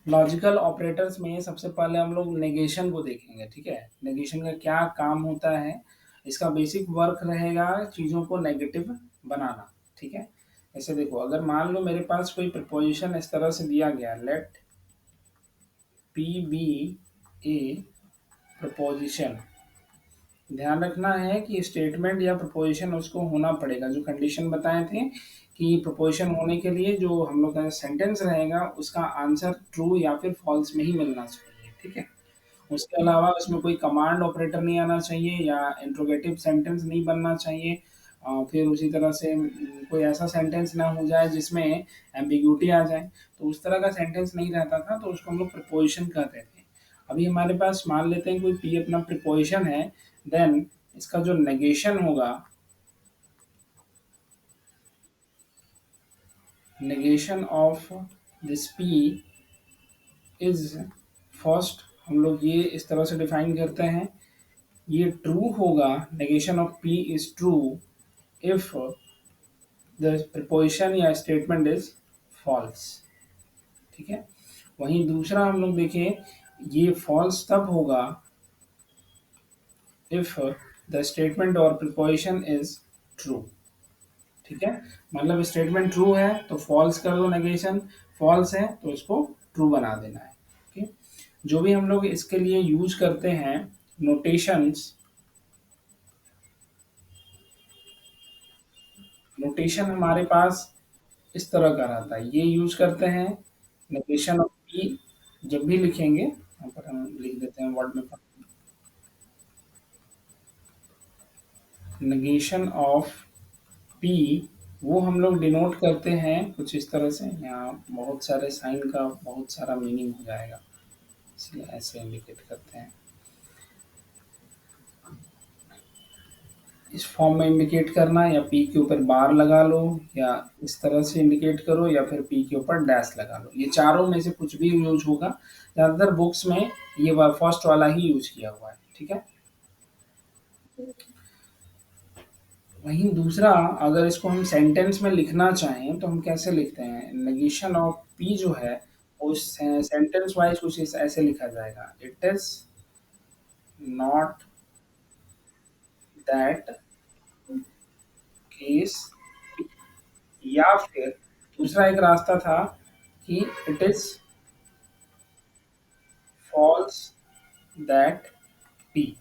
Logical operators में सबसे पहले हम लोग नेगेशन को देखेंगे, ठीक है। नेगेशन का क्या काम होता है, इसका बेसिक वर्क रहेगा चीज़ों को नेगेटिव बनाना, ठीक है। ऐसे देखो, अगर मान लो मेरे पास कोई प्रपोजिशन इस तरह से दिया गया, लेट पी बी ए प्रपोजिशन, ध्यान रखना है कि स्टेटमेंट या प्रपोजिशन उसको होना पड़ेगा, जो कंडीशन बताए थे कि प्रपोजिशन होने के लिए जो हम लोग का सेंटेंस रहेगा उसका आंसर ट्रू या फिर फॉल्स में ही मिलना चाहिए, ठीक है। उसके अलावा उसमें कोई कमांड ऑपरेटर नहीं आना चाहिए या इंट्रोगेटिव सेंटेंस नहीं बनना चाहिए। फिर उसी तरह से कोई ऐसा सेंटेंस ना हो जाए जिसमें एम्बिग्यूटी आ जाए, तो उस तरह का सेंटेंस नहीं रहता था, तो उसको हम लोग प्रिपोजिशन कहते थे। अभी हमारे पास मान लेते हैं कोई पी अपना प्रिपोजिशन है, देन इसका जो नेगेशन होगा, negation of this P is first, हम लोग ये इस तरह से डिफाइन करते हैं, ये ट्रू होगा, negation of P is true if the preposition या स्टेटमेंट इज फॉल्स, ठीक है। वहीं दूसरा हम लोग देखें, ये फॉल्स तब होगा इफ द स्टेटमेंट और प्रिपोजिशन इज ट्रू, ठीक है। मतलब स्टेटमेंट ट्रू है तो फॉल्स कर दो नेगेशन, फॉल्स है तो इसको ट्रू बना देना है, ठीक है। जो भी हम लोग इसके लिए यूज करते हैं नोटेशंस, नोटेशन हमारे पास इस तरह का रहता है, ये यूज करते हैं नेगेशन ऑफ पी। जब भी लिखेंगे, यहाँ पर हम लिख देते हैं वर्ड में, नेगेशन ऑफ पी, वो हम लोग डिनोट करते हैं कुछ इस तरह से, यहाँ बहुत सारे साइन का बहुत सारा मीनिंग हो जाएगा, इसलिए ऐसे इंडिकेट करते हैं, इस फॉर्म में इंडिकेट करना, या पी के ऊपर बार लगा लो, या इस तरह से इंडिकेट करो, या फिर पी के ऊपर डैश लगा लो, ये चारों में से कुछ भी यूज होगा। ज़्यादातर बुक्स में ये फर्स्ट वाला ही यूज किया हुआ है, ठीक है। वहीं दूसरा, अगर इसको हम सेंटेंस में लिखना चाहें तो हम कैसे लिखते हैं, नेगेशन ऑफ पी जो है उस सेंटेंस वाइज कुछ ऐसे लिखा जाएगा, it is not that case, या फिर दूसरा एक रास्ता था कि it is false that P,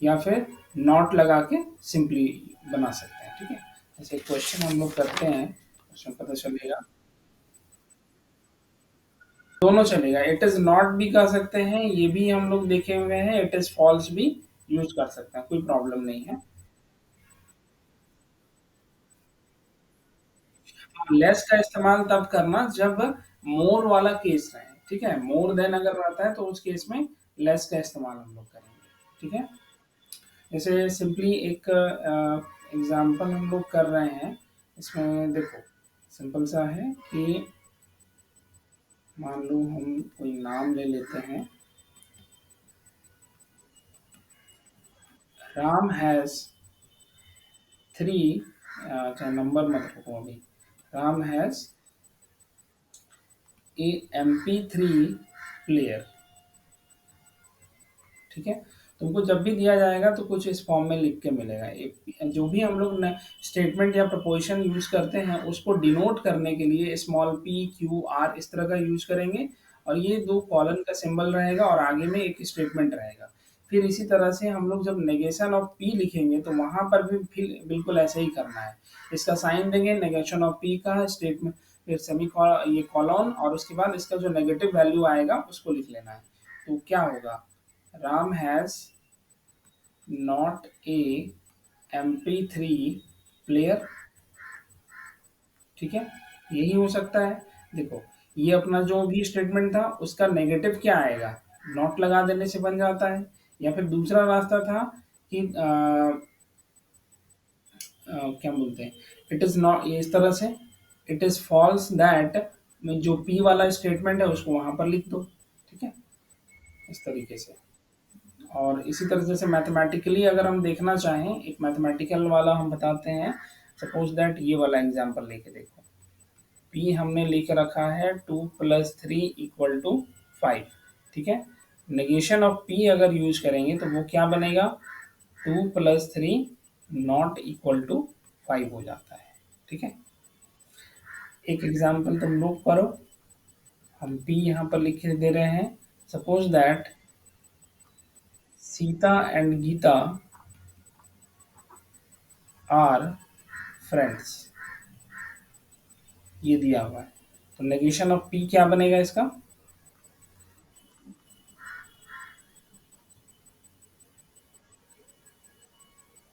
या फिर नॉट लगा के सिंपली बना सकते हैं, ठीक है। जैसे क्वेश्चन हम लोग करते हैं, उसमें पता चलेगा, दोनों चलेगा, इट इज नॉट भी कर सकते हैं, ये भी हम लोग देखे हुए हैं, इट इज फॉल्स भी यूज कर सकते हैं, कोई प्रॉब्लम नहीं है। लेस का इस्तेमाल तब करना जब मोर वाला केस रहे, ठीक है, मोर देन अगर रहता है तो उस केस में लेस का इस्तेमाल हम लोग करेंगे, ठीक है। जैसे सिंपली एक एग्जांपल हम लोग कर रहे हैं, इसमें देखो सिंपल सा है कि मान लो हम कोई नाम ले लेते हैं, राम हैज थ्री, चाहे नंबर मत रखो अभी, Ram has a MP3 player, ठीक है। तुमको जब भी दिया जाएगा तो कुछ इस फॉर्म में लिख के मिलेगा, जो भी हम लोग स्टेटमेंट या प्रपोजिशन यूज करते हैं उसको डिनोट करने के लिए स्मॉल पी क्यू आर इस तरह का यूज करेंगे, और ये दो कॉलन का सिंबल रहेगा और आगे में एक स्टेटमेंट रहेगा। फिर इसी तरह से हम लोग जब नेगेशन ऑफ पी लिखेंगे तो वहां पर भी फिर बिल्कुल ऐसे ही करना है, इसका साइन देंगे नेगेशन ऑफ पी का स्टेटमेंट, फिर सेमी ये कॉलन, और उसके बाद इसका जो नेगेटिव वैल्यू आएगा उसको लिख लेना है। तो क्या होगा, Ram has not a MP3 player, ठीक है, यही हो सकता है। देखो, ये अपना जो भी स्टेटमेंट था उसका नेगेटिव क्या आएगा, नॉट लगा देने से बन जाता है, या फिर दूसरा रास्ता था कि क्या बोलते हैं, इट इज नॉट, ये इस तरह से, इट इज फॉल्स दैट, में जो पी वाला स्टेटमेंट है उसको वहां पर लिख दो, ठीक है, इस तरीके से। और इसी तरह से मैथमेटिकली अगर हम देखना चाहें, एक मैथमेटिकल वाला हम बताते हैं, सपोज दैट ये वाला एग्जांपल लेके देखो, p हमने लिख रखा है 2 + 3 = 5, ठीक है। नेगेशन ऑफ पी अगर यूज करेंगे तो वो क्या बनेगा, 2 + 3 नॉट इक्वल टू 5 हो जाता है, ठीक है। एक एग्जाम्पल तुम लोग करो, हम पी यहाँ पर लिख दे रहे हैं। Suppose that Sita and Gita are friends, ये दिया हुआ है। तो नेगेशन ऑफ पी क्या बनेगा इसका,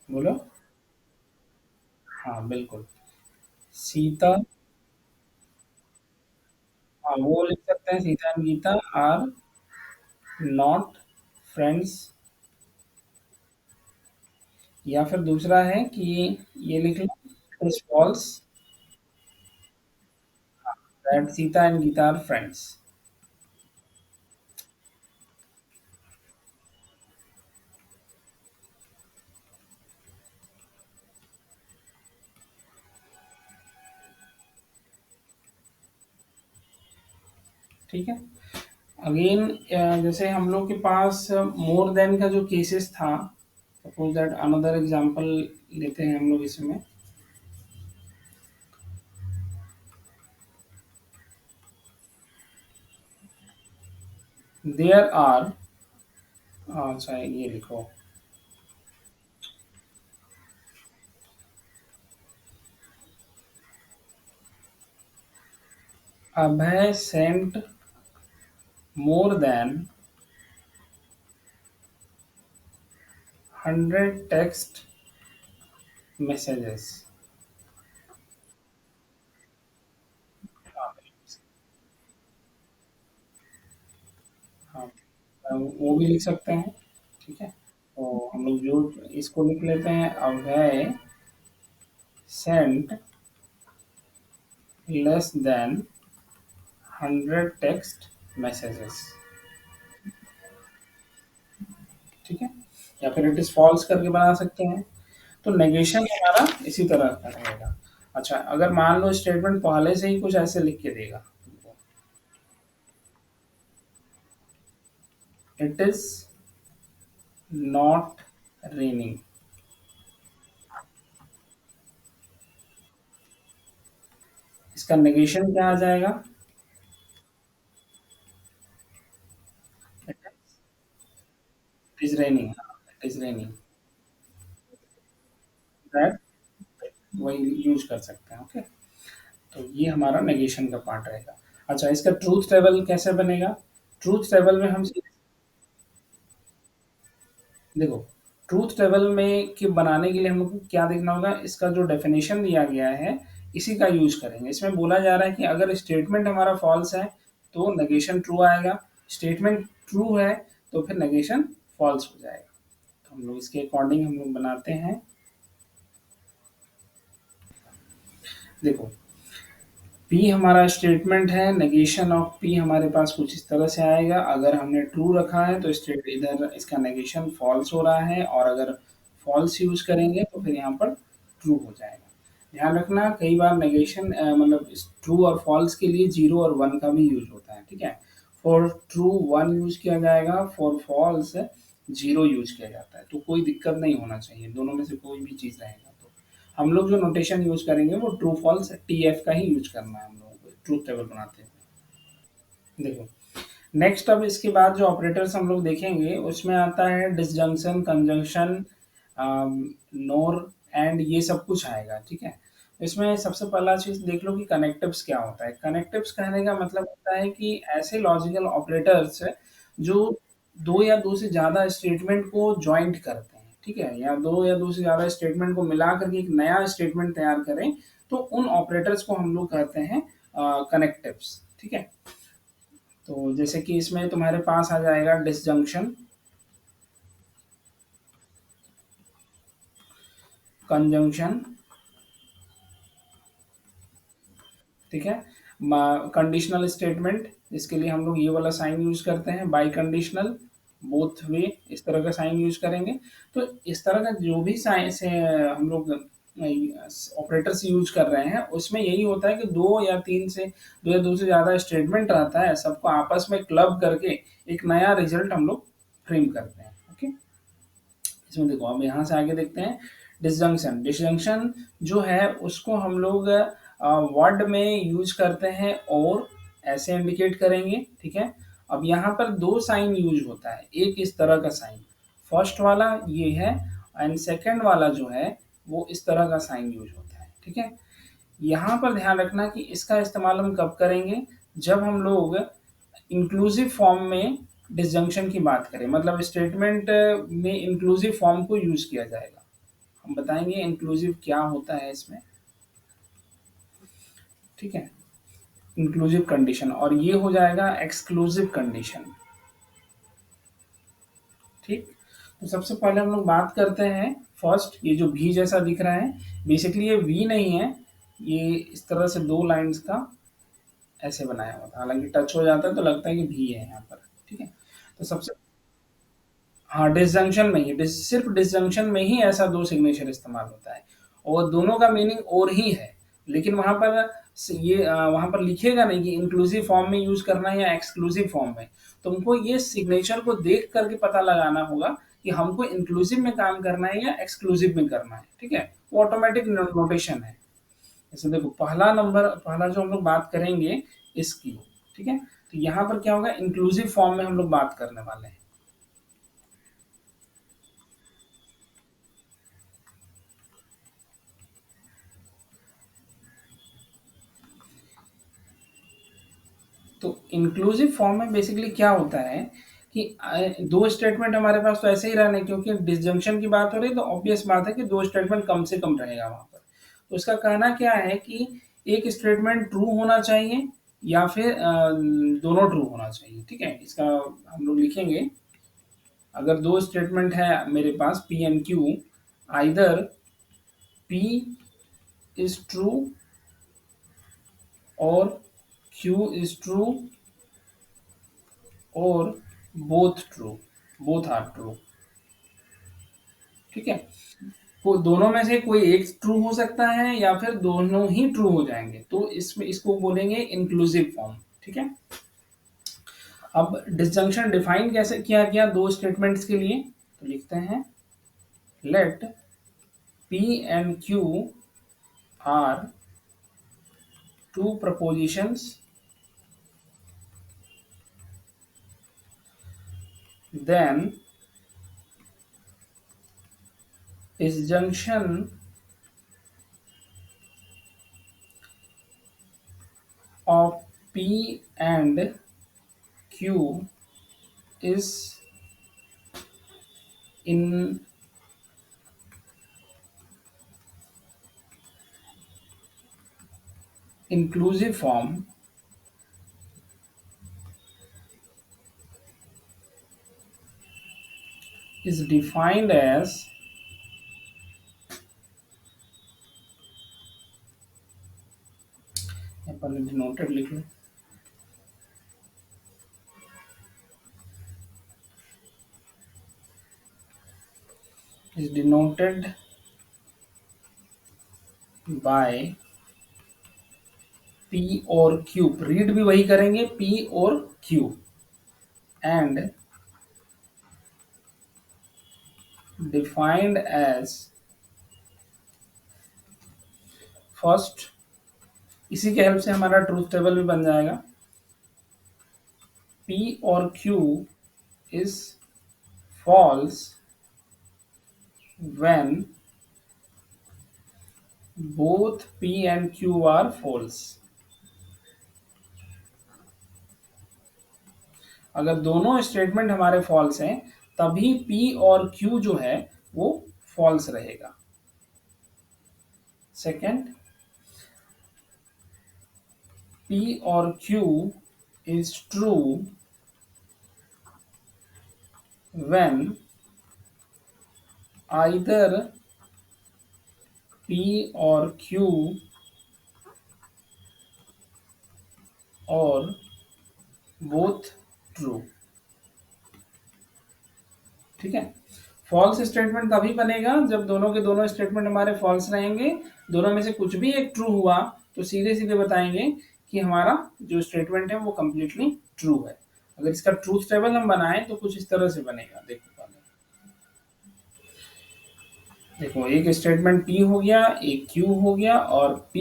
बोलो। हाँ बिल्कुल, सीता, हाँ वो लिख सकते हैं, Sita and Gita are not friends. या फिर दूसरा है कि ये लिख लो, is false that Sita and Gita are friends. ठीक है। अगेन जैसे हम लोग के पास मोर देन का जो केसेस था, सपोज दैट अनदर एग्जांपल लेते हैं हम लोग इसमें। देयर आर, अच्छा ये लिखो, Abhay sent more than 100 text messages. हाँ हाँ, वो भी लिख सकते हैं, ठीक है। तो हम लोग जो इसको लिख लेते हैं, Abhay sent less than 100 text messages, ठीक है। या फिर इट इज फॉल्स करके बना सकते हैं। तो नेगेशन हमारा इसी तरह का रहेगा। अच्छा, अगर मान लो स्टेटमेंट पहले से ही कुछ ऐसे लिख के देगा, इट इज नॉट रेनिंग, इसका नेगेशन क्या आ जाएगा, it is raining, it is raining, that वही यूज कर सकते हैं, ओके। तो ये हमारा नेगेशन का पार्ट रहेगा। अच्छा, इसका ट्रूथ टेबल कैसे बनेगा, ट्रूथ टेबल में हम देखो, ट्रूथ टेबल में के बनाने के लिए हम लोग को क्या देखना होगा, इसका जो डेफिनेशन दिया गया है इसी का यूज करेंगे। इसमें बोला जा रहा है कि अगर स्टेटमेंट हमारा फॉल्स है तो नेगेशन ट्रू आएगा, स्टेटमेंट ट्रू है तो फिर नेगेशन फॉल्स हो जाएगा। तो हम लोग इसके अकॉर्डिंग हम लोग बनाते हैं। देखो, पी हमारा स्टेटमेंट है, नेगेशन ऑफ पी हमारे पास कुछ इस तरह से आएगा। अगर हमने ट्रू रखा है तो स्टेट इधर इसका नेगेशन फॉल्स हो रहा है, और अगर फॉल्स यूज करेंगे तो फिर यहाँ पर ट्रू हो जाएगा। ध्यान रखना, कई बार नेगेशन मतलब ट्रू और फॉल्स के लिए 0 और 1 का भी यूज होता है, ठीक है। फॉर ट्रू 1 यूज किया जाएगा, फॉर फॉल्स 0 यूज किया जाता है। तो कोई दिक्कत नहीं होना चाहिए, दोनों में से कोई भी चीज रहेगा। तो हम लोग जो नोटेशन यूज करेंगे वो ट्रू फॉल्स टीएफ का ही यूज करना है हम लोगों को ट्रूथ टेबल बनाते हैं। देखो, नेक्स्ट अब इसके बाद जो ऑपरेटर्स हम लोग देखेंगे उसमें आता है डिसजंक्शन, कंजंक्शन, नोर एंड, ये सब कुछ आएगा, ठीक है। इसमें सबसे पहला चीज देख लो कि कनेक्टिव्स क्या होता है। कनेक्टिव्स कहने का मतलब होता है कि ऐसे लॉजिकल ऑपरेटर्स जो दो या दो से ज्यादा स्टेटमेंट को ज्वाइंट करते हैं, ठीक है, या दो या दो से ज्यादा स्टेटमेंट को मिला करके एक नया स्टेटमेंट तैयार करें, तो उन ऑपरेटर्स को हम लोग कहते हैं कनेक्टिव्स, ठीक है। तो जैसे कि इसमें तुम्हारे पास आ जाएगा डिसजंक्शन, कंजंक्शन, ठीक है, कंडीशनल स्टेटमेंट, इसके लिए हम लोग ये वाला साइन यूज करते हैं, बाई कंडीशनल, बोथ वे, इस तरह का साइन यूज करेंगे। तो इस तरह का जो भी साइन से हम लोग ऑपरेटर्स यूज कर रहे हैं, उसमें यही होता है कि दो या दो से ज़्यादा स्टेटमेंट रहता है, सबको आपस में क्लब करके एक नया रिजल्ट हम लोग फ्रेम करते हैं। ओके, इसमें देखो अब यहाँ से आगे देखते हैं डिसजंक्शन। डिसजंक्शन जो है उसको हम लोग वर्ड में यूज करते हैं और ऐसे इंडिकेट करेंगे, ठीक है। अब यहाँ पर दो साइन यूज होता है, एक इस तरह का साइन, फर्स्ट वाला ये है, एंड सेकंड वाला जो है वो इस तरह का साइन यूज होता है, ठीक है। यहाँ पर ध्यान रखना कि इसका इस्तेमाल हम कब करेंगे, जब हम लोग इंक्लूसिव फॉर्म में डिसजंक्शन की बात करें, मतलब स्टेटमेंट में इंक्लूसिव फॉर्म को यूज किया जाएगा। हम बताएंगे इंक्लूसिव क्या होता है इसमें, ठीक है। इंक्लूसिव कंडीशन, और ये हो जाएगा एक्सक्लूसिव कंडीशन, ठीक। तो सबसे पहले हम लोग बात करते हैं फर्स्ट, ये जो भी जैसा दिख रहा है, बेसिकली ये वी नहीं है, ये इस तरह से दो लाइंस का ऐसे बनाया हुआ था, हालांकि टच हो जाता है तो लगता है कि भी है यहाँ पर, ठीक है। तो सबसे, हाँ, डिसजंक्शन में ही सिर्फ डिसजंक्शन में ही ऐसा दो सिग्नेचर इस्तेमाल होता है, और दोनों का मीनिंग और ही है, लेकिन वहां पर वहां पर लिखेगा नहीं कि इंक्लूसिव फॉर्म में यूज करना है या एक्सक्लूसिव फॉर्म में। तुमको ये सिग्नेचर को देख करके पता लगाना होगा कि हमको इंक्लूसिव में काम करना है या एक्सक्लूसिव में करना है, ठीक है। वो ऑटोमेटिक नोटेशन है। जैसे देखो पहला जो हम लोग बात करेंगे इसकी, ठीक है। तो यहाँ पर क्या होगा, इंक्लूसिव फॉर्म में हम लोग बात करने वाले हैं। तो इंक्लूसिव फॉर्म में बेसिकली क्या होता है कि दो स्टेटमेंट हमारे पास तो ऐसे ही रहने, क्योंकि डिसजंक्शन की बात हो रही है तो ऑब्वियस बात है कि दो स्टेटमेंट कम से कम रहेगा वहां पर। तो उसका कहना क्या है कि एक स्टेटमेंट ट्रू होना चाहिए या फिर दोनों ट्रू होना चाहिए, ठीक है। इसका हम लोग लिखेंगे, अगर दो स्टेटमेंट है मेरे पास P and Q, either P is true और क्यू इज ट्रू और बोथ आर ट्रू, ठीक है। वो दोनों में से कोई एक ट्रू हो सकता है या फिर दोनों ही ट्रू हो जाएंगे, तो इसमें इसको बोलेंगे इंक्लूसिव फॉर्म, ठीक है। अब डिसजंक्शन डिफाइन कैसे किया गया दो स्टेटमेंट्स के लिए, तो लिखते हैं let P and Q are two propositions, then disjunction of P and Q is in inclusive form is defined as denoted लिख लो, is denoted by P और Q, रीड भी वही करेंगे P और Q, and defined as first, इसी के help से हमारा ट्रूथ टेबल भी बन जाएगा। P और Q is false when both P and Q are false। अगर दोनों स्टेटमेंट हमारे फॉल्स हैं तभी P और Q जो है वो फॉल्स रहेगा। सेकंड, P और Q is true when either P और Q और both true, ठीक है। फॉल्स स्टेटमेंट तभी बनेगा जब दोनों के दोनों स्टेटमेंट हमारे फॉल्स रहेंगे, दोनों में से कुछ भी एक ट्रू हुआ तो सीधे सीधे बताएंगे कि हमारा जो स्टेटमेंट है वो कंप्लीटली ट्रू है। अगर इसका ट्रूथ टेबल हम बनाएं तो कुछ इस तरह से बनेगा, देखो पहले। देखो एक स्टेटमेंट P हो गया, एक Q हो गया और P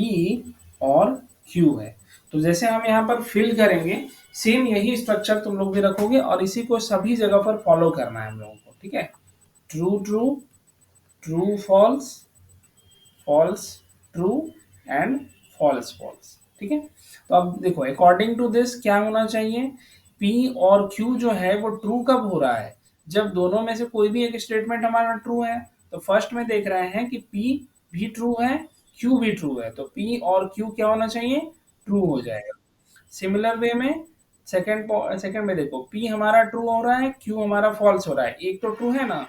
और Q है। तो जैसे हम यहाँ पर फिल करेंगे, सेम यही स्ट्रक्चर तुम लोग भी रखोगे और इसी को सभी जगह पर फॉलो करना है हम लोगों को, ठीक है। True true, true false, false true and false false, ठीक है। तो अब देखो अकॉर्डिंग टू दिस क्या होना चाहिए, P और Q जो है वो ट्रू कब हो रहा है, जब दोनों में से कोई भी एक स्टेटमेंट हमारा ट्रू है। तो फर्स्ट में देख रहे हैं कि P भी ट्रू है, Q भी ट्रू है, तो P और Q क्या होना चाहिए, ट्रू हो जाएगा। सिमिलर वे में सेकंड सेकंड में देखो P हमारा ट्रू हो रहा है, Q हमारा फॉल्स हो रहा है, एक तो ट्रू है ना,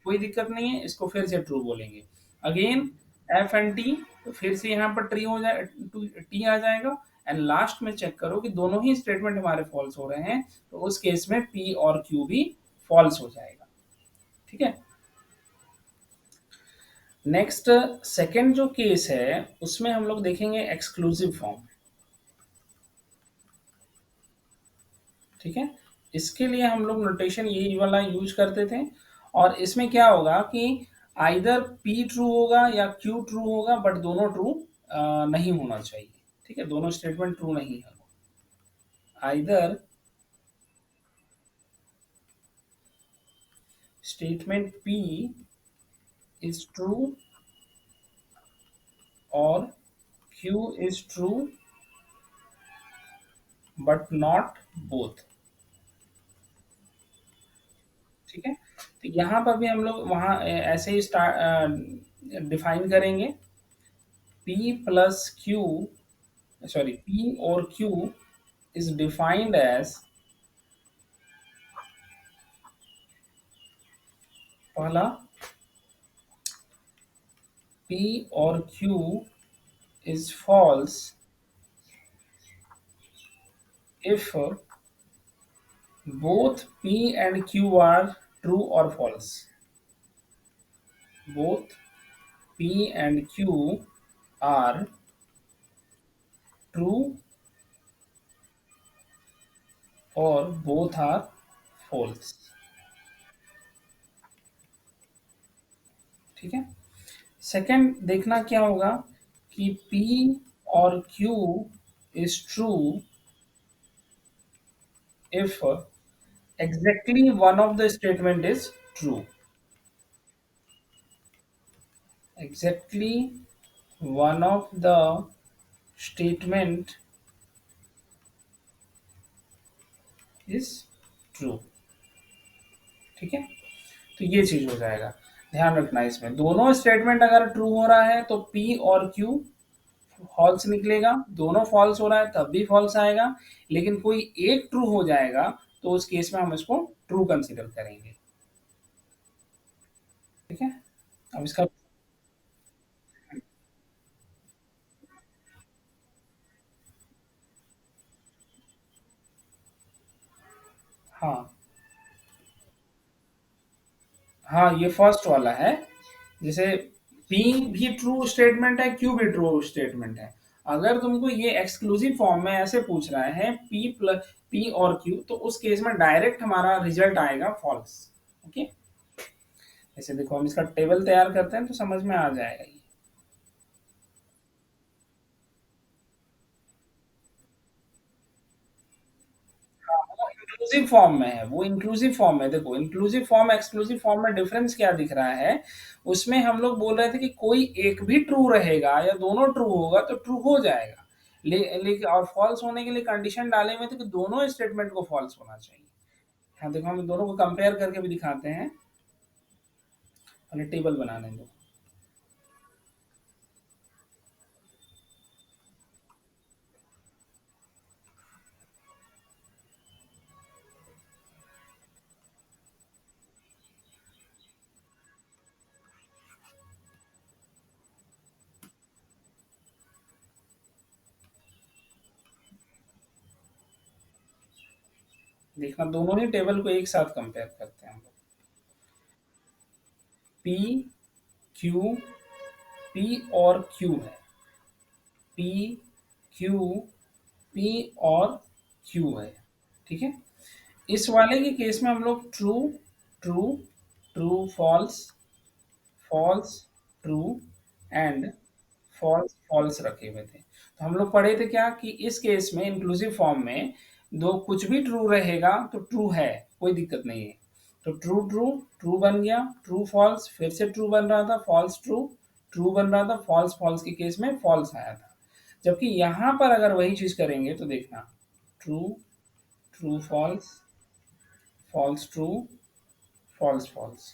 कोई दिक्कत नहीं है, इसको फिर से ट्रू बोलेंगे। अगेन एफ एंड टी, तो फिर से यहाँ पर ट्री हो जाए, टी आ जाएगा। एंड लास्ट में चेक करो कि दोनों ही स्टेटमेंट हमारे फॉल्स हो रहे हैं, तो उस केस में पी और क्यू भी फॉल्स हो जाएगा, ठीक है। नेक्स्ट सेकंड जो केस है उसमें हम लोग देखेंगे एक्सक्लूसिव फॉर्म, ठीक है। इसके लिए हम लोग नोटेशन यही वाला यूज करते थे। और इसमें क्या होगा कि आइदर पी ट्रू होगा या क्यू ट्रू होगा, बट दोनों ट्रू नहीं होना चाहिए, ठीक है, दोनों स्टेटमेंट ट्रू नहीं है। Either statement P is true और Q is true but not both, ठीक है। तो यहाँ पर भी हम लोग वहाँ ऐसे ही स्टार्ट डिफाइन करेंगे, P plus Q, sorry P और Q is defined as, पहला P और Q is false if both P and Q are true or false, both P and Q are true or both are false, ठीक है। Second देखना क्या होगा कि P और Q is true if exactly one of the statement is true, exactly one of the statement is true, ठीक है। तो ये चीज हो जाएगा, ध्यान रखना इसमें दोनों स्टेटमेंट अगर ट्रू हो रहा है तो P और Q फॉल्स निकलेगा, दोनों फॉल्स हो रहा है तब भी फॉल्स आएगा, लेकिन कोई एक ट्रू हो जाएगा तो उस केस में हम इसको ट्रू कंसीडर करेंगे, ठीक है। अब इसका, हाँ हाँ ये फर्स्ट वाला है। जैसे P भी ट्रू स्टेटमेंट है, Q भी ट्रू स्टेटमेंट है। अगर तुमको ये एक्सक्लूसिव फॉर्म में ऐसे पूछ रहा है P प्लस P और Q, तो उस केस में डायरेक्ट हमारा रिजल्ट आएगा फॉल्स, ओके। जैसे देखो हम इसका टेबल तैयार करते हैं तो समझ में आ जाएगा ये। वो इंक्लूसिव फॉर्म में है, वो इंक्लूसिव फॉर्म है। देखो इंक्लूसिव फॉर्म एक्सक्लूसिव फॉर्म में डिफरेंस क्या दिख रहा है, उसमें हम लोग बोल रहे थे कि कोई एक भी ट्रू रहेगा या दोनों ट्रू होगा तो ट्रू हो जाएगा, लेकिन और फॉल्स होने के लिए कंडीशन डाले हुए थे कि दोनों स्टेटमेंट को फॉल्स होना चाहिए। हाँ देखो हम दोनों को कंपेयर करके भी दिखाते हैं, हमें टेबल बनाने दो। देखना दोनों ही टेबल को एक साथ कंपेयर करते हैं हम लोग। P Q, P or Q है, P Q, P or Q है, ठीक है। इस वाले के केस में हम लोग true true true false false true and false false रखे हुए थे। तो हम लोग पढ़े थे क्या कि इस केस में इंक्लूसिव फॉर्म में दो कुछ भी ट्रू रहेगा तो ट्रू है, कोई दिक्कत नहीं है। तो ट्रू ट्रू ट्रू बन गया, ट्रू फॉल्स फिर से ट्रू बन रहा था, फॉल्स ट्रू ट्रू बन रहा था, फॉल्स फॉल्स के केस में फॉल्स आया था। जबकि यहाँ पर अगर वही चीज करेंगे तो देखना, true true false false true false false.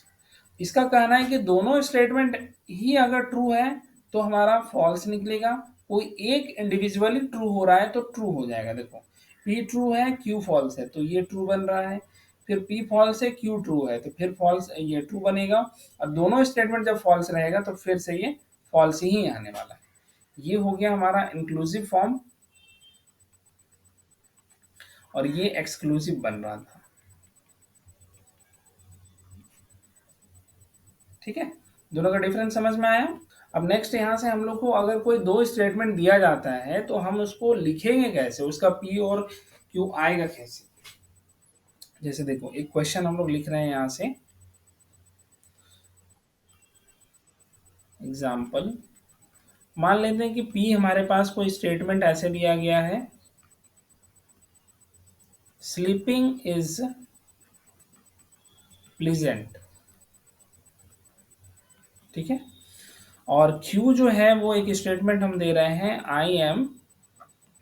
इसका कहना है कि दोनों स्टेटमेंट ही अगर ट्रू है तो हमारा फॉल्स निकलेगा, कोई एक इंडिविजुअली ट्रू हो रहा है तो ट्रू हो जाएगा। देखो पी ट्रू है क्यू फॉल्स है तो ये ट्रू बन रहा है, फिर पी फॉल्स है क्यू ट्रू है तो फिर फॉल्स ये ट्रू बनेगा, और दोनों स्टेटमेंट जब फॉल्स रहेगा तो फिर से ये फॉल्स ही आने वाला है। ये हो गया हमारा इंक्लूसिव फॉर्म, और ये एक्सक्लूसिव बन रहा था, ठीक है। दोनों का डिफरेंस समझ में आया। अब नेक्स्ट यहाँ से हम लोग को अगर कोई दो स्टेटमेंट दिया जाता है तो हम उसको लिखेंगे कैसे, उसका पी और क्यू आएगा कैसे। जैसे देखो एक क्वेश्चन हम लोग लिख रहे हैं यहाँ से, एग्जाम्पल मान लेते हैं कि पी हमारे पास कोई स्टेटमेंट ऐसे दिया गया है, स्लीपिंग इज प्लीजेंट, ठीक है। और क्यू जो है वो एक स्टेटमेंट हम दे रहे हैं, आई एम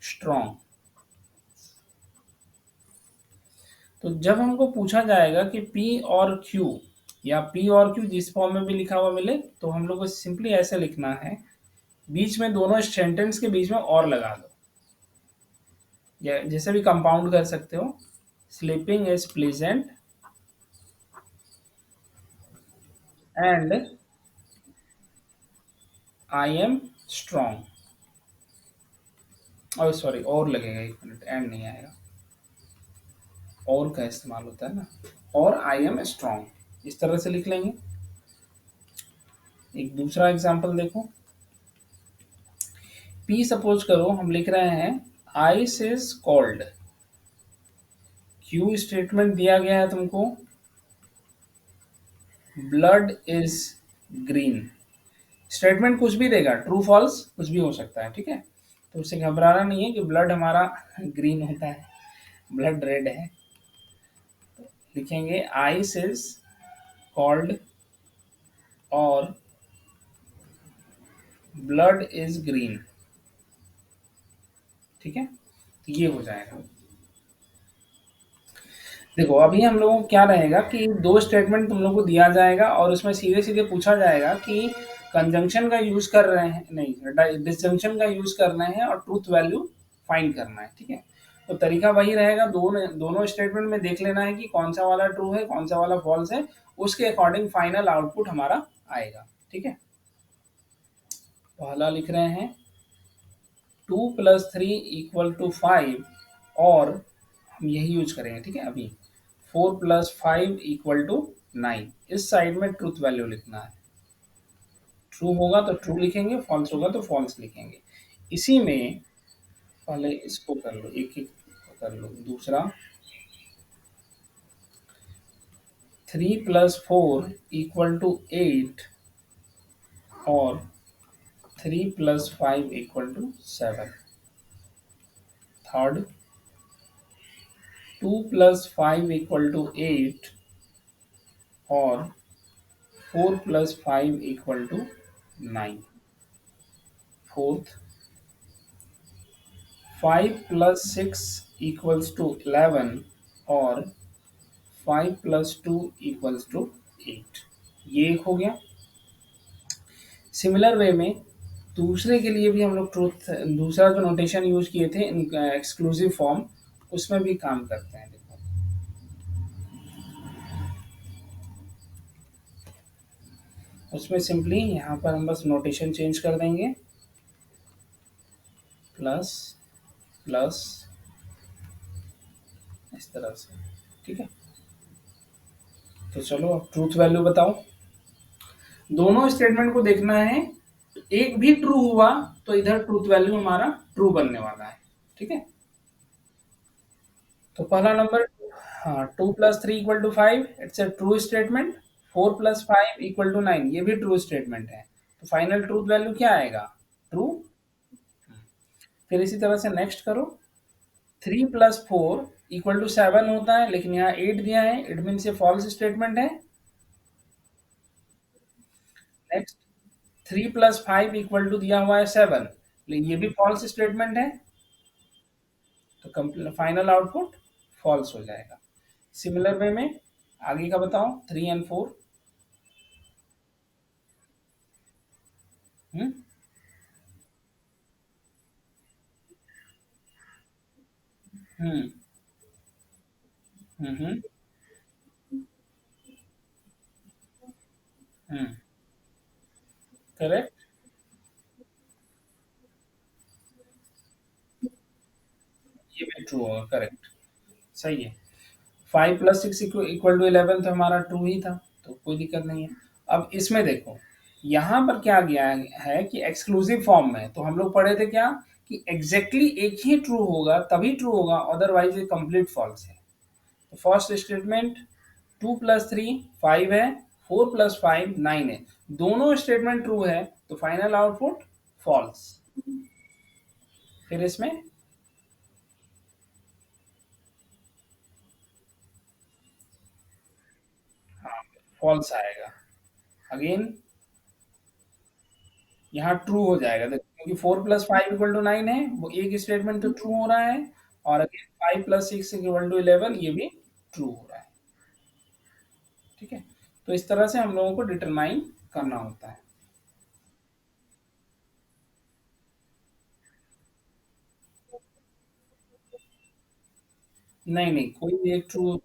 स्ट्रॉन्ग। तो जब हमको पूछा जाएगा कि P और Q या P और Q जिस फॉर्म में भी लिखा हुआ मिले तो हम लोग को सिंपली ऐसे लिखना है, बीच में दोनों सेंटेंस के बीच में और लगा दो, या जैसे भी कंपाउंड कर सकते हो, sleeping is pleasant and I am strong. और सॉरी और लगेगा, एक मिनट, एंड नहीं आएगा, और का इस्तेमाल होता है ना, और आई एम स्ट्रॉन्ग, इस तरह से लिख लेंगे। एक दूसरा एग्जांपल देखो, पी सपोज करो हम लिख रहे हैं ice is cold, Q statement दिया गया है तुमको ब्लड इज ग्रीन। स्टेटमेंट कुछ भी देगा, ट्रू फॉल्स कुछ भी हो सकता है, ठीक है। तो उससे घबराना नहीं है कि ब्लड हमारा ग्रीन होता है, ब्लड रेड है। लिखेंगे आइस इज कॉल्ड और ब्लड इज ग्रीन, ठीक है। तो ये हो जाएगा। देखो अभी हम लोगों को क्या रहेगा कि दो स्टेटमेंट तुम लोग को दिया जाएगा और उसमें सीधे सीधे पूछा जाएगा कि कंजंक्शन का यूज कर रहे हैं, नहीं डिसजंक्शन का यूज करना है और ट्रूथ वैल्यू फाइंड करना है, ठीक है। तो तरीका वही रहेगा, दोनों दोनों स्टेटमेंट में देख लेना है कि कौन सा वाला ट्रू है कौन सा वाला फॉल्स है, उसके अकॉर्डिंग फाइनल आउटपुट हमारा आएगा, ठीक है। पहला लिख रहे हैं 2+3 = 5, और हम यही यूज करेंगे, ठीक है। अभी 4+5 = 9, इस साइड में ट्रूथ वैल्यू लिखना है, ट्रू होगा तो ट्रू लिखेंगे, फॉल्स होगा तो फॉल्स लिखेंगे। इसी में पहले इसको कर लो, एक एक कर लो। दूसरा 3+4 = 8 और 3+5 = 7। थर्ड 2+5 = 8 और 4+5 = 9। फोर्थ 5+6 = 11 और 5+2 = 8। ये हो गया। सिमिलर वे में दूसरे के लिए भी हम लोग ट्रूथ, दूसरा जो नोटेशन यूज किए थे एक्सक्लूसिव फॉर्म, उसमें भी काम करते हैं। देखो उसमें सिंपली यहाँ पर हम बस नोटेशन चेंज कर देंगे, प्लस प्लस इस तरह से, ठीक है। तो चलो अब ट्रूथ वैल्यू बताओ। दोनों स्टेटमेंट को देखना है, एक भी ट्रू हुआ तो इधर ट्रूथ वैल्यू हमारा ट्रू बनने वाला है। ठीक है, तो पहला नंबर, हाँ, 2 + 3 = 5, इट्स अ ट्रू स्टेटमेंट। 4 + 5 = 9, ये भी ट्रू स्टेटमेंट है। तो फाइनल ट्रूथ वैल्यू क्या आएगा? ट्रू। फिर इसी तरह से नेक्स्ट करो, 3 + 4 = 7 होता है, लेकिन यहाँ 8 दिया है, इट मीन ये फॉल्स स्टेटमेंट है। नेक्स्ट, 3 + 5 = दिया हुआ है 7, लेकिन ये भी फॉल्स स्टेटमेंट है, तो फाइनल आउटपुट फॉल्स हो जाएगा। सिमिलर वे में आगे का बताओ, 3 और 4। हम्म हम्म हम्म हम्म करेक्ट, ये भी ट्रू होगा, करेक्ट, सही है। 5 + 6 = 11 तो हमारा ट्रू ही था, तो कोई दिक्कत नहीं है। अब इसमें देखो, यहाँ पर क्या गया है कि एक्सक्लूसिव फॉर्म में, तो हम लोग पढ़े थे क्या, कि एग्जैक्टली एक ही ट्रू होगा तभी ट्रू होगा, अदरवाइज ये कंप्लीट फॉल्स है। तो फर्स्ट स्टेटमेंट, 2 + 3 5 है, 4 + 5 9 है, दोनों स्टेटमेंट ट्रू है, तो फाइनल आउटपुट फॉल्स। फिर इसमें, हाँ, फॉल्स आएगा। अगेन यहाँ ट्रू हो जाएगा, देखो, क्योंकि 4 + 5 = 9 है, वो एक स्टेटमेंट तो ट्रू हो रहा है, और अगेन 5 + 6 = 11, ये भी ट्रू हो रहा है। ठीक है, तो इस तरह से हम लोगों को डिटरमाइन करना होता है। नहीं नहीं, कोई भी एक ट्रू,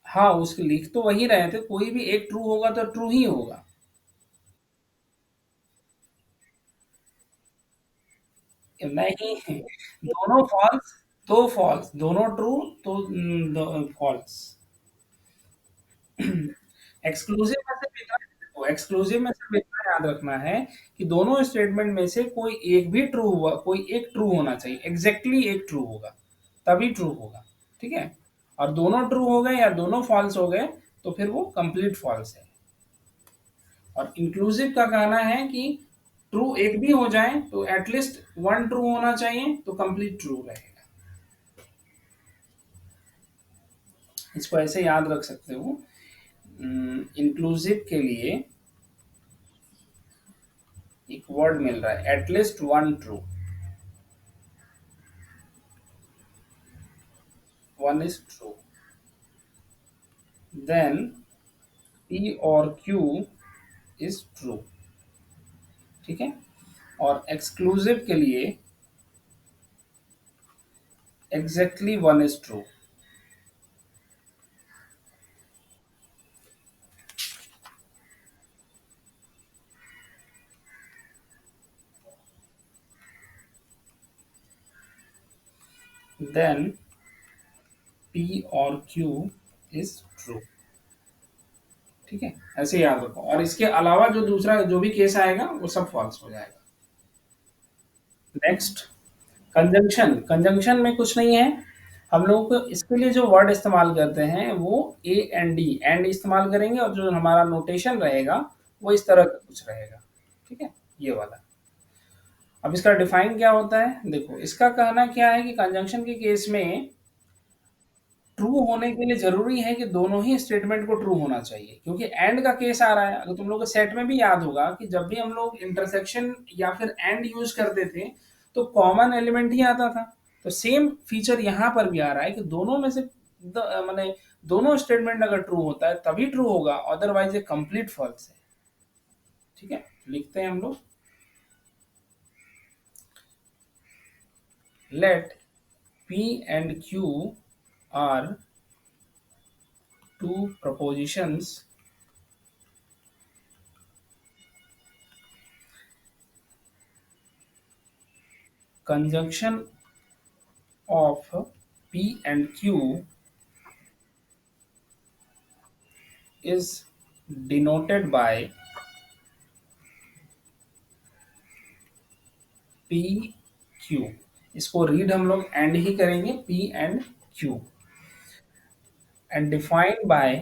हाँ, उसके लिख तो वही रहे थे, कोई भी एक ट्रू होगा तो ट्रू ही होगा। नहीं, दोनों फॉल्स तो फॉल्स, दोनों ट्रू तो फॉल्स। एक्सक्लूसिव में सिर्फ इतना, देखो, एक्सक्लूसिव में सिर्फ इतना याद रखना है कि दोनों स्टेटमेंट में से कोई एक भी ट्रू हुआ, कोई एक ट्रू होना चाहिए, एग्जैक्टली एक ट्रू होगा, तभी ट्रू होगा। ठीक है, और दोनों ट्रू हो गए या दोनों फॉल्स हो गए, तो फिर वो कंप्लीट फॉल्स है। और इंक्लूसिव का कहना है कि ट्रू एक भी हो जाए तो एटलीस्ट वन ट्रू होना चाहिए, तो कंप्लीट ट्रू रहेगा। इसको ऐसे याद रख सकते हो, इंक्लूसिव के लिए एक वर्ड मिल रहा है, at least one true, one is true, then P or Q is true. ठीक है, और एक्सक्लूसिव के लिए exactly one is true, then P or Q is true. ठीक है, ऐसे याद रखो, और इसके अलावा जो दूसरा जो भी केस आएगा वो सब फॉल्स हो जाएगा। Next, conjunction. कंजंक्शन में कुछ नहीं है, हम लोग इसके लिए जो वर्ड इस्तेमाल करते हैं वो ए एंड डी, एंड इस्तेमाल करेंगे, और जो हमारा नोटेशन रहेगा वो इस तरह का कुछ रहेगा। ठीक है, ये वाला। अब इसका डिफाइन क्या होता है, देखो, इसका कहना क्या है कि कंजंक्शन के केस में ट्रू होने के लिए जरूरी है कि दोनों ही स्टेटमेंट को ट्रू होना चाहिए, क्योंकि एंड का केस आ रहा है। अगर तुम लोग को सेट में भी याद होगा कि जब भी हम लोग इंटरसेक्शन या फिर एंड यूज करते थे, तो कॉमन एलिमेंट ही आता था। तो सेम फीचर यहाँ पर भी आ रहा है कि दोनों में से माने दोनों स्टेटमेंट अगर ट्रू होता है तभी ट्रू होगा, अदरवाइज ये कंप्लीट फॉल्स है। ठीक है, लिखते हैं हम लोग, late P and Q are two propositions conjunction of P and Q is denoted by P Q, इसको रीड हम लोग एंड ही करेंगे, P and Q, and defined by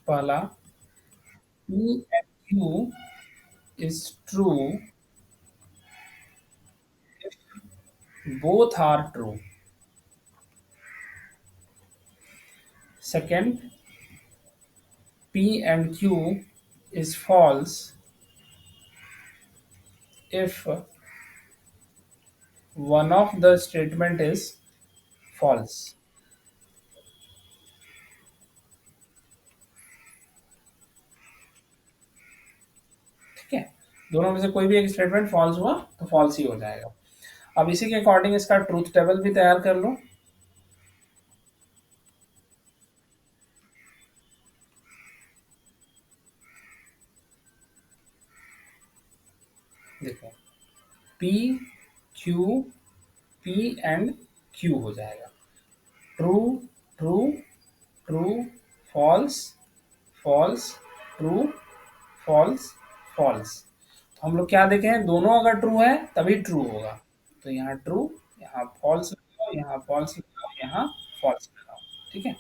पहला P and Q is true both are true. Second, P and Q is false if one of the statement is false. ठीक है, दोनों में से कोई भी एक स्टेटमेंट फॉल्स हुआ तो फॉल्स ही हो जाएगा। अब इसी के अकॉर्डिंग इसका ट्रूथ टेबल भी तैयार कर लो। देखो, P Q P and Q हो जाएगा, true true true false false true false false. तो हम लोग क्या देखे हैं, दोनों अगर ट्रू है तभी ट्रू होगा। तो यहाँ ट्रू, यहाँ फॉल्स लगाओ, यहाँ फॉल्स लगाओ, यहाँ फॉल्स लगाओ। ठीक है।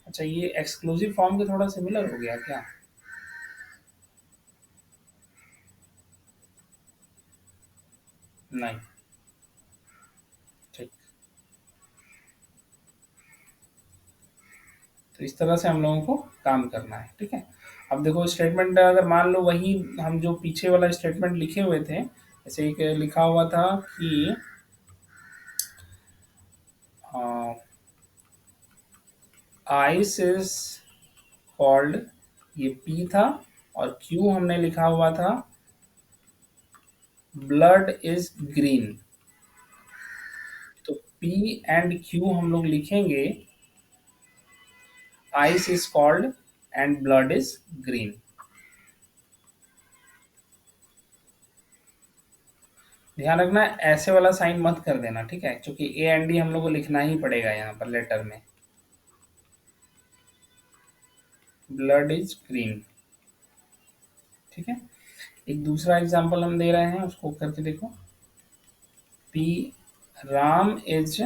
अच्छा, ये एक्सक्लूसिव फॉर्म के थोड़ा सिमिलर हो गया क्या? नहीं। ठीक। तो इस तरह से हम लोगों को काम करना है। ठीक है। अब देखो, स्टेटमेंट अगर मान लो वही हम जो पीछे वाला स्टेटमेंट लिखे हुए थे, जैसे एक लिखा हुआ था कि आइस इज कॉल्ड, ये पी था, और क्यू हमने लिखा हुआ था ब्लड इज ग्रीन। तो पी एंड क्यू हम लोग लिखेंगे ice is called and blood is green. ध्यान रखना, ऐसे वाला साइन मत कर देना, ठीक है, क्योंकि ए एंड डी हम लोग को लिखना ही पड़ेगा यहाँ पर लेटर में। Blood is green. ठीक है। एक दूसरा एग्जांपल हम दे रहे हैं, उसको करके देखो। P Ram is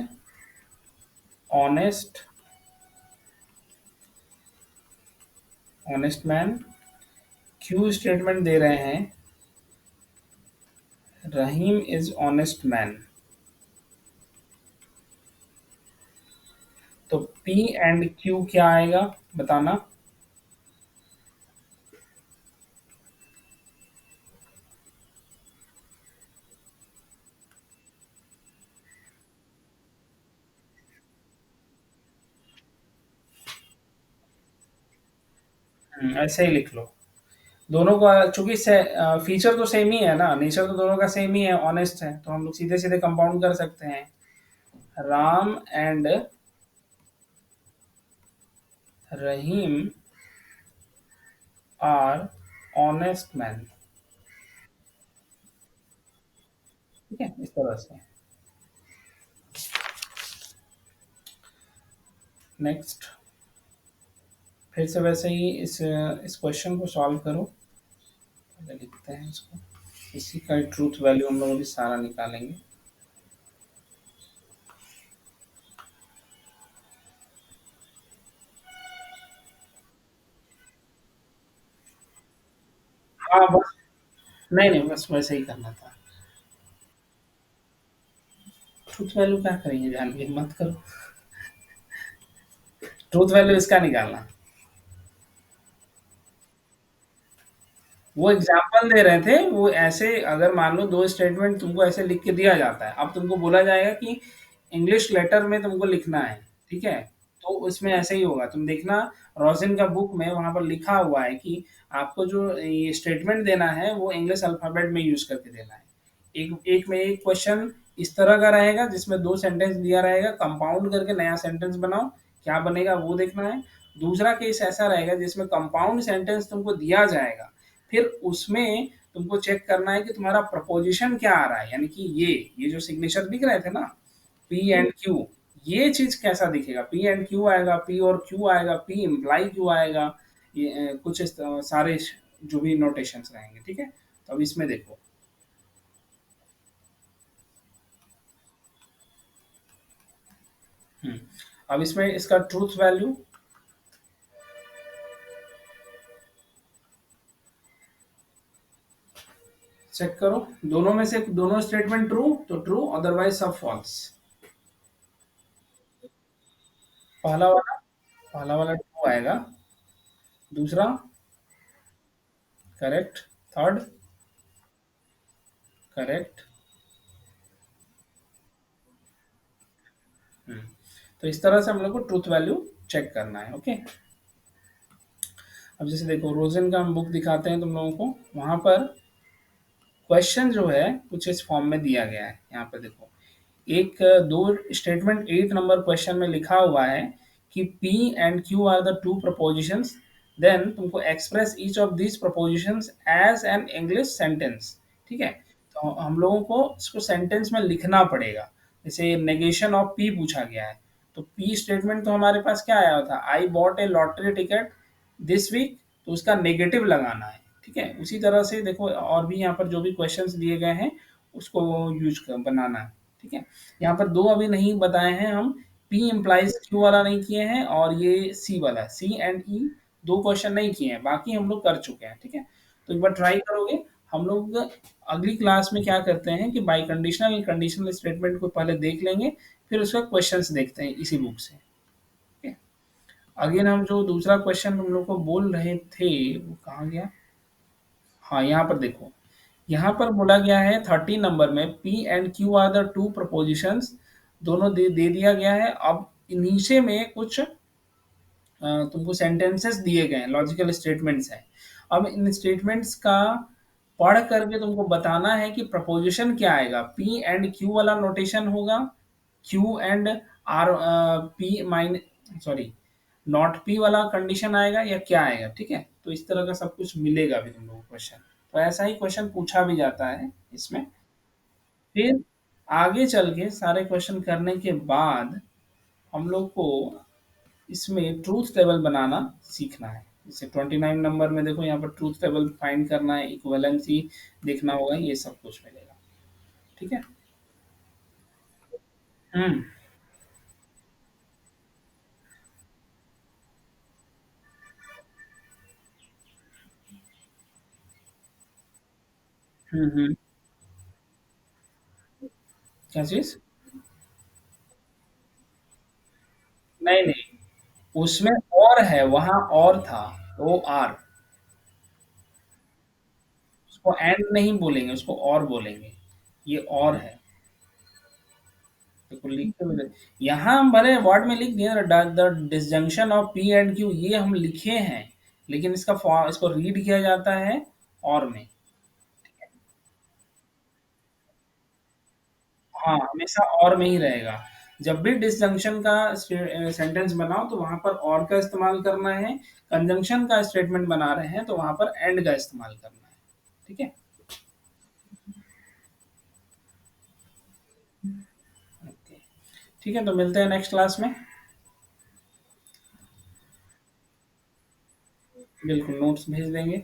honest, honest man. Q statement दे रहे हैं रहीम इज ऑनेस्ट मैन। तो पी एंड क्यू क्या आएगा बताना। ऐसे ही लिख लो। दोनों का चूंकि फीचर तो सेम ही है ना, नेचर तो दोनों का सेम ही है, ऑनेस्ट है, तो हम लोग सीधे सीधे कंपाउंड कर सकते हैं। Ram and Rahim are honest man. ठीक है, इस तरह से। नेक्स्ट, फिर से वैसे ही इस क्वेश्चन को सॉल्व करो। पहले लिखते हैं इसको, इसी का ट्रूथ वैल्यू हम लोग भी सारा निकालेंगे। हाँ बस, नहीं नहीं, बस वैसे ही करना था। ट्रूथ वैल्यू क्या करेंगे, ध्यान भी मत करो। ट्रूथ वैल्यू इसका निकालना। वो एग्जाम्पल दे रहे थे, वो ऐसे अगर मान लो दो स्टेटमेंट तुमको ऐसे लिख के दिया जाता है, अब तुमको बोला जाएगा कि इंग्लिश लेटर में तुमको लिखना है। ठीक है। तो उसमें ऐसे ही होगा, तुम देखना रोजिन का बुक में वहां पर लिखा हुआ है कि आपको जो ये स्टेटमेंट देना है वो इंग्लिश अल्फाबेट में यूज करके देना है। एक एक में एक क्वेश्चन इस तरह का रहेगा जिसमें दो सेंटेंस दिया रहेगा, कंपाउंड करके नया सेंटेंस बनाओ, क्या बनेगा वो देखना है। दूसरा केस ऐसा रहेगा जिसमें कंपाउंड सेंटेंस तुमको दिया जाएगा, फिर उसमें तुमको चेक करना है कि तुम्हारा प्रपोजिशन क्या आ रहा है, यानी कि ये जो सिग्नेचर दिख रहे थे ना, पी एंड क्यू, ये चीज कैसा दिखेगा, पी एंड क्यू आएगा, पी और क्यू आएगा, पी इम्प्लाई क्यू आएगा, ये कुछ सारे जो भी नोटेशंस रहेंगे, ठीक है। तो अब इसमें देखो, हम्म, अब इसमें इसका ट्रूथ वैल्यू चेक करो। दोनों में से दोनों स्टेटमेंट ट्रू तो ट्रू, अदरवाइज सब फॉल्स। पहला वाला पहला वाला ट्रू आएगा। दूसरा करेक्ट। Third correct. तो इस तरह से हम लोग को ट्रूथ वैल्यू चेक करना है, ओके। अब जैसे देखो, रोजन का हम बुक दिखाते हैं तुम लोगों को, वहां पर क्वेश्चन जो है कुछ इस फॉर्म में दिया गया है। यहाँ पे देखो, एक दो स्टेटमेंट 8 नंबर क्वेश्चन में लिखा हुआ है कि P and Q are the two propositions, then तुमको express each of these propositions as an English sentence, ठीक है। तो हम लोगों को इसको सेंटेंस में लिखना पड़ेगा। जैसे नेगेशन ऑफ P पूछा गया है, तो P स्टेटमेंट तो हमारे पास क्या आया था, I bought a lottery ticket this week, तो उसका नेगेटिव लगाना है, ठीक है। उसी तरह से देखो, और भी यहाँ पर जो भी क्वेश्चंस दिए गए हैं उसको यूज कर बनाना है, ठीक है। यहाँ पर दो अभी नहीं बताए हैं हम, पी इम्प्लाइज क्यू वाला नहीं किए हैं, और ये सी वाला, सी एंड ई दो क्वेश्चन नहीं किए हैं, बाकी हम लोग कर चुके हैं, ठीक है। तो एक बार ट्राई करोगे। हम लोग अगली क्लास में क्या करते हैं कि बाई कंडीशनल कंडीशनल स्टेटमेंट को पहले देख लेंगे, फिर उसका क्वेश्चंस देखते हैं इसी बुक से, ठीक है। अगेन हम जो दूसरा क्वेश्चन हम लोग को बोल रहे थे वो कहाँ गया। हाँ, यहाँ पर देखो, यहाँ पर बोला गया है 13 नंबर में, P and Q are the two propositions, दोनों दे दिया गया है। अब नीचे में कुछ तुमको सेंटेंसेस दिए गए हैं, लॉजिकल स्टेटमेंट्स हैं। अब इन स्टेटमेंट्स का पढ़ करके तुमको बताना है कि प्रपोजिशन क्या आएगा, पी एंड क्यू वाला नोटेशन होगा, Q and R, P mine, sorry, not P वाला कंडीशन आएगा, या क्या आएगा, ठीक है। तो इस तरह का सब कुछ मिलेगा अभी तुम लोगों को क्वेश्चन। तो ऐसा ही क्वेश्चन पूछा भी जाता है इसमें। फिर आगे चल के सारे क्वेश्चन करने के बाद हम लोग को इसमें ट्रूथ टेबल बनाना सीखना है। जैसे 29 नंबर में देखो, यहाँ पर ट्रूथ टेबल फाइंड करना है, इक्विवेलेंसी देखना होगा, ये सब कुछ मिलेगा, ठीक है। हम्म हम्म। क्या चीज? नहीं नहीं, उसमें और है, वहां और था, ओ आर, उसको एंड नहीं बोलेंगे, उसको और बोलेंगे, ये और है। देखो लिख के मिले, यहाँ हम भले वर्ड में लिख दिए the disjunction of P and Q, ये हम लिखे हैं, लेकिन इसको रीड किया जाता है और में। हाँ, हमेशा और में ही रहेगा। जब भी डिसजंक्शन का सेंटेंस बनाओ तो वहां पर और का इस्तेमाल करना है, कंजंक्शन का स्टेटमेंट बना रहे हैं तो वहां पर एंड का इस्तेमाल करना है, ठीक है। ओके, ठीक है, तो मिलते हैं नेक्स्ट क्लास में। बिल्कुल, नोट्स भेज देंगे।